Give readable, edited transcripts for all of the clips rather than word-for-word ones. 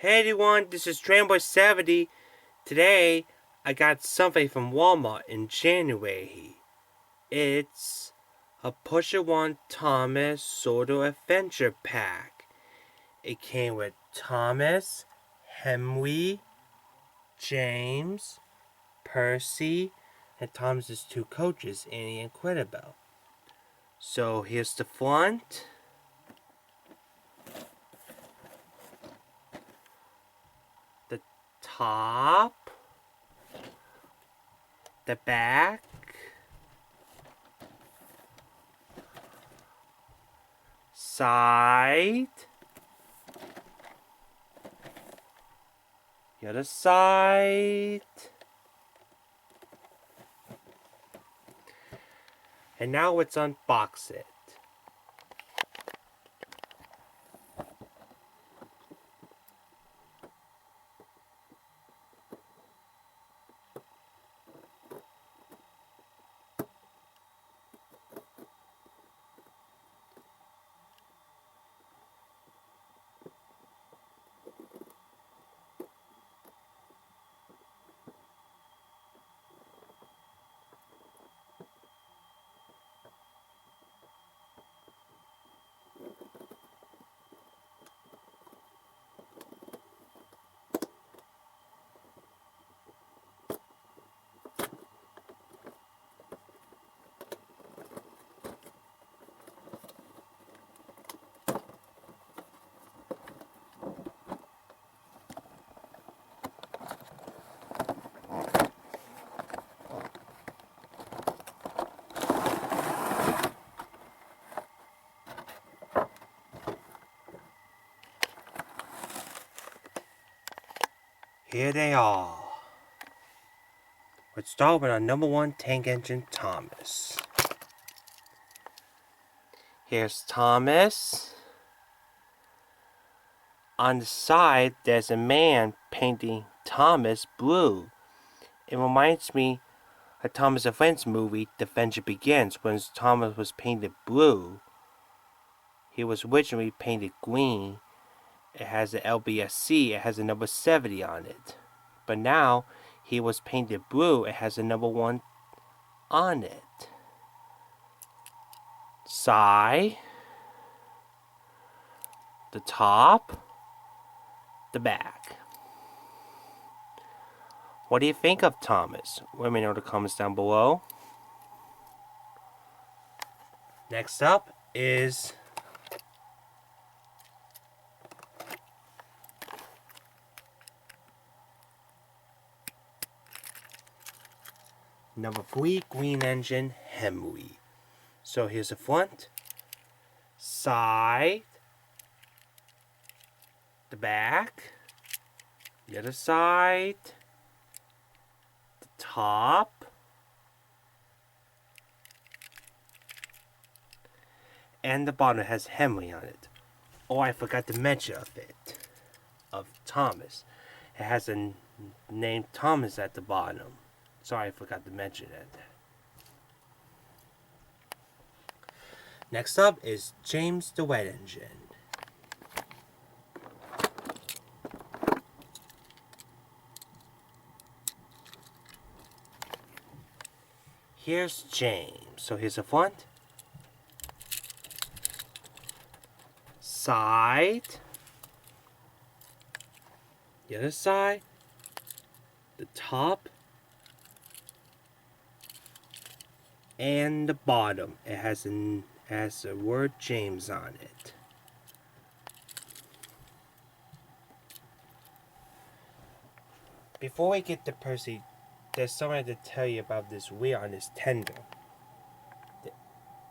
Hey everyone, this is Tramboy70. Today, I got something from Walmart in January. It's a Pusher One Thomas Sodor Adventure Pack. It came with Thomas, Henry, James, Percy, and Thomas's two coaches, Annie and Clarabel. So here's the front. The top. The back. Side. The other side. And now let's unbox it. Here they are. Let's start with our number one tank engine, Thomas. Here's Thomas. On the side, there's a man painting Thomas blue. It reminds me of Thomas and Friends movie, The Adventure Begins, when Thomas was painted blue. He was originally painted green. It has the LBSC, it has a number 70 on it. But now, he was painted blue, it has a number 1 on it. Side, the top, the back. What do you think of Thomas? Let me know in the comments down below. Next up is number 3 green engine, Henry. So here's the front, side, the back, the other side, the top, and the bottom has Henry on it. Oh, I forgot to mention of Thomas. It has a name Thomas at the bottom. Sorry, I forgot to mention it. Next up is James the Wet Engine. Here's James. So here's the front, side, the other side, the top, and the bottom. It has the word James on it. Before we get to Percy, there's something to tell you about this wheel on this tender.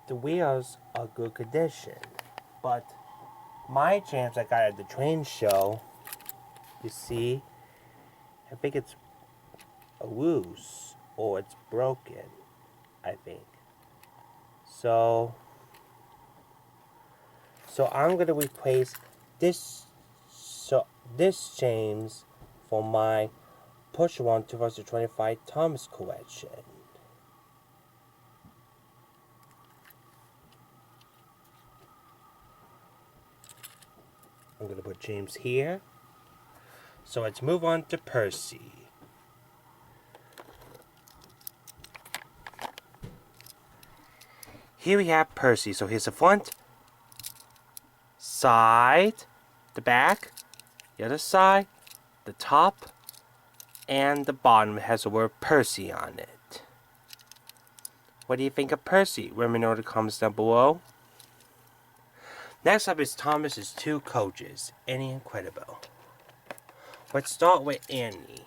The wheels are good condition, but my James I got at the train show, you see, I think it's loose or it's broken, I think. So I'm gonna replace this James for my Push One 2025 Thomas collection. I'm gonna put James here. So let's move on to Percy. Here we have Percy. So here's the front, side, the back, the other side, the top, and the bottom has the word Percy on it. What do you think of Percy? Let me know in the comments down below. Next up is Thomas's two coaches, Annie and Clarabel. Let's start with Annie.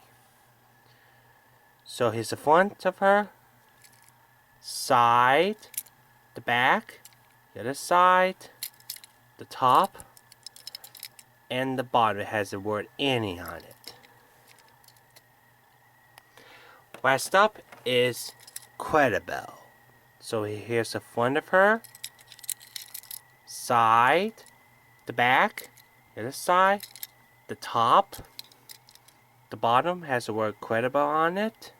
So here's the front of her, side, the back, the other side, the top, and the bottom. It has the word Annie on it. Last up is Clarabel. So here's the front of her, side, the back, the other side, the top, the bottom has the word Clarabel on it.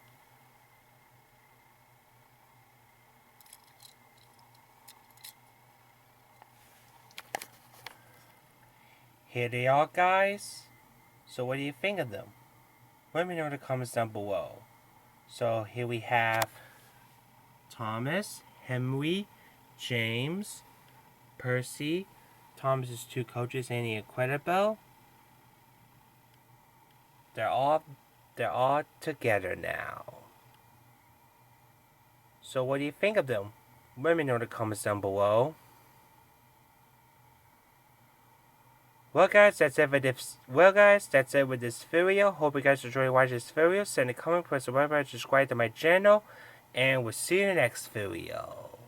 Here they are, guys. So what do you think of them? Let me know in the comments down below. So here we have Thomas, Henry, James, Percy, Thomas's two coaches, Annie and Clarabel. They're all together now. So what do you think of them? Let me know in the comments down below. Well guys, that's it with this video. Hope you guys enjoyed watching this video. Send a comment, press the like button, subscribe to my channel, and we'll see you in the next video.